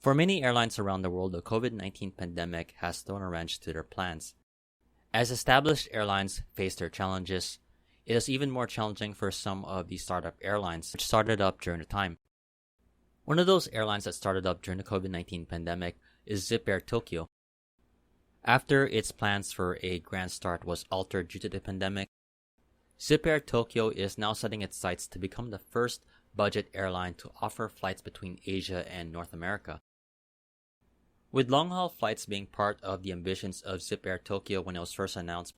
For many airlines around the world, the COVID-19 pandemic has thrown a wrench to their plans. As established airlines face their challenges, it is even more challenging for some of the startup airlines which started up during the time. One of those airlines that started up during the COVID-19 pandemic is ZIPAIR Tokyo. After its plans for a grand start was altered due to the pandemic, ZIPAIR Tokyo is now setting its sights to become the first budget airline to offer flights between Asia and North America. With long-haul flights being part of the ambitions of ZIPAIR Tokyo when it was first announced,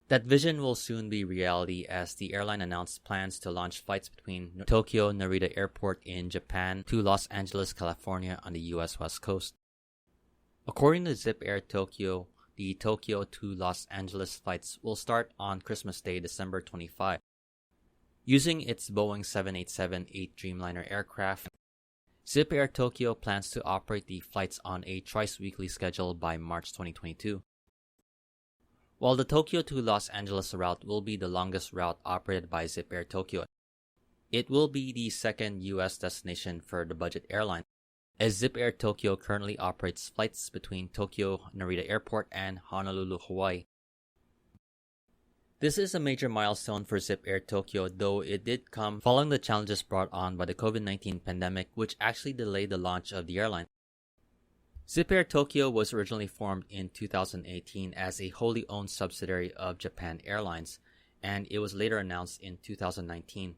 that vision will soon be reality as the airline announced plans to launch flights between Tokyo Narita Airport in Japan to Los Angeles, California on the US West Coast. According to ZIPAIR Tokyo, the Tokyo to Los Angeles flights will start on Christmas Day, December 25. Using its Boeing 787-8 Dreamliner aircraft, ZIPAIR Tokyo plans to operate the flights on a twice-weekly schedule by March 2022. While the Tokyo to Los Angeles route will be the longest route operated by ZIPAIR Tokyo, it will be the second U.S. destination for the budget airline, as ZIPAIR Tokyo currently operates flights between Tokyo Narita Airport and Honolulu, Hawaii. This is a major milestone for ZIPAIR Tokyo, though it did come following the challenges brought on by the COVID-19 pandemic, which actually delayed the launch of the airline. ZIPAIR Tokyo was originally formed in 2018 as a wholly owned subsidiary of Japan Airlines, and it was later announced in 2019.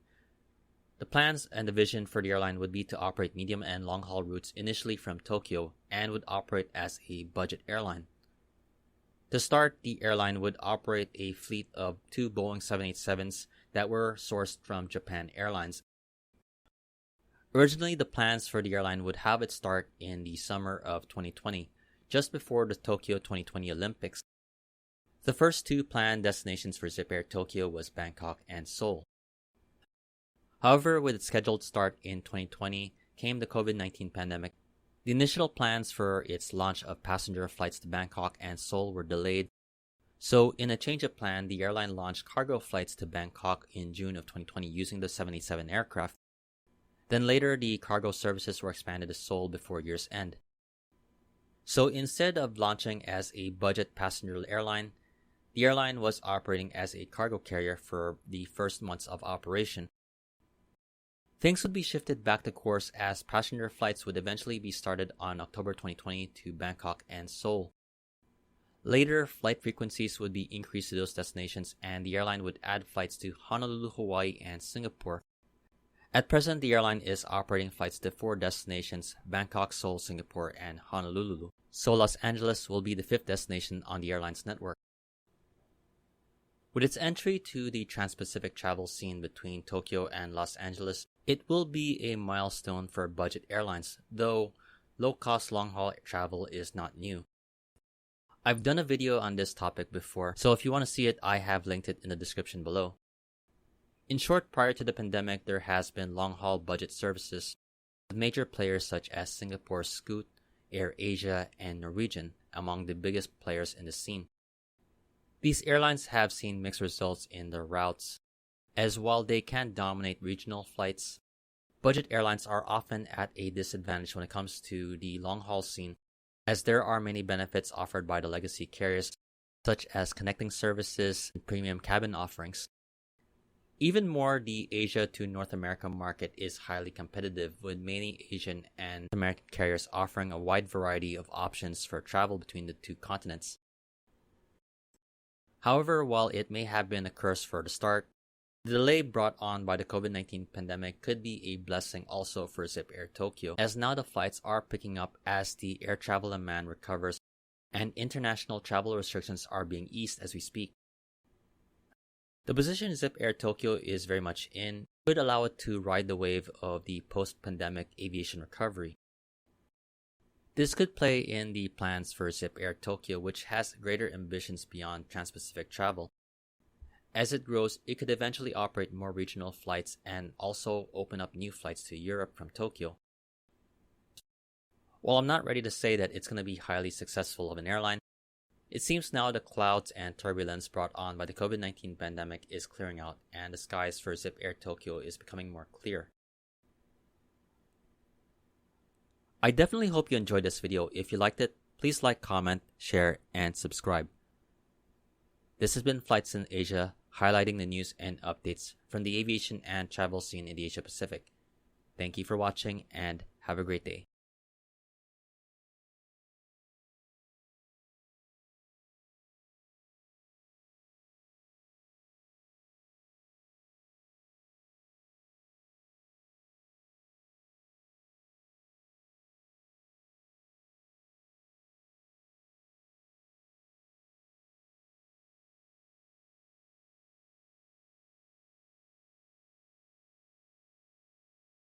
The plans and the vision for the airline would be to operate medium and long-haul routes initially from Tokyo and would operate as a budget airline. To start, the airline would operate a fleet of 2 Boeing 787s that were sourced from Japan Airlines. Originally, the plans for the airline would have its start in the summer of 2020, just before the Tokyo 2020 Olympics. The first 2 planned destinations for ZIPAIR Tokyo was Bangkok and Seoul. However, with its scheduled start in 2020 came the COVID-19 pandemic. The initial plans for its launch of passenger flights to Bangkok and Seoul were delayed, so in a change of plan, the airline launched cargo flights to Bangkok in June of 2020 using the 787 aircraft. Then later, the cargo services were expanded to Seoul before year's end. So instead of launching as a budget passenger airline, the airline was operating as a cargo carrier for the first months of operation. Things would be shifted back to course as passenger flights would eventually be started on October 2020 to Bangkok and Seoul. Later, flight frequencies would be increased to those destinations and the airline would add flights to Honolulu, Hawaii and Singapore. At present, the airline is operating flights to 4 destinations: Bangkok, Seoul, Singapore and Honolulu. So Los Angeles will be the 5th destination on the airline's network. With its entry to the trans-Pacific travel scene between Tokyo and Los Angeles, it will be a milestone for budget airlines, though low-cost long-haul travel is not new. I've done a video on this topic before, so if you want to see it, I have linked it in the description below. In short, prior to the pandemic, there has been long-haul budget services with major players such as Singapore's Scoot, AirAsia, and Norwegian among the biggest players in the scene. These airlines have seen mixed results in their routes, as while they can dominate regional flights, budget airlines are often at a disadvantage when it comes to the long-haul scene, as there are many benefits offered by the legacy carriers, such as connecting services and premium cabin offerings. Even more, the Asia to North America market is highly competitive, with many Asian and American carriers offering a wide variety of options for travel between the 2 continents. However, while it may have been a curse for the start, the delay brought on by the COVID-19 pandemic could be a blessing also for ZIPAIR Tokyo, as now the flights are picking up as the air travel demand recovers and international travel restrictions are being eased as we speak. The position ZIPAIR Tokyo is very much in would allow it to ride the wave of the post-pandemic aviation recovery. This could play in the plans for ZIPAIR Tokyo, which has greater ambitions beyond trans-Pacific travel. As it grows, it could eventually operate more regional flights and also open up new flights to Europe from Tokyo. While I'm not ready to say that it's going to be highly successful of an airline, it seems now the clouds and turbulence brought on by the COVID-19 pandemic is clearing out and the skies for ZIPAIR Tokyo is becoming more clear. I definitely hope you enjoyed this video. If you liked it, please like, comment, share, and subscribe. This has been Flights in Asia, highlighting the news and updates from the aviation and travel scene in the Asia Pacific. Thank you for watching and have a great day.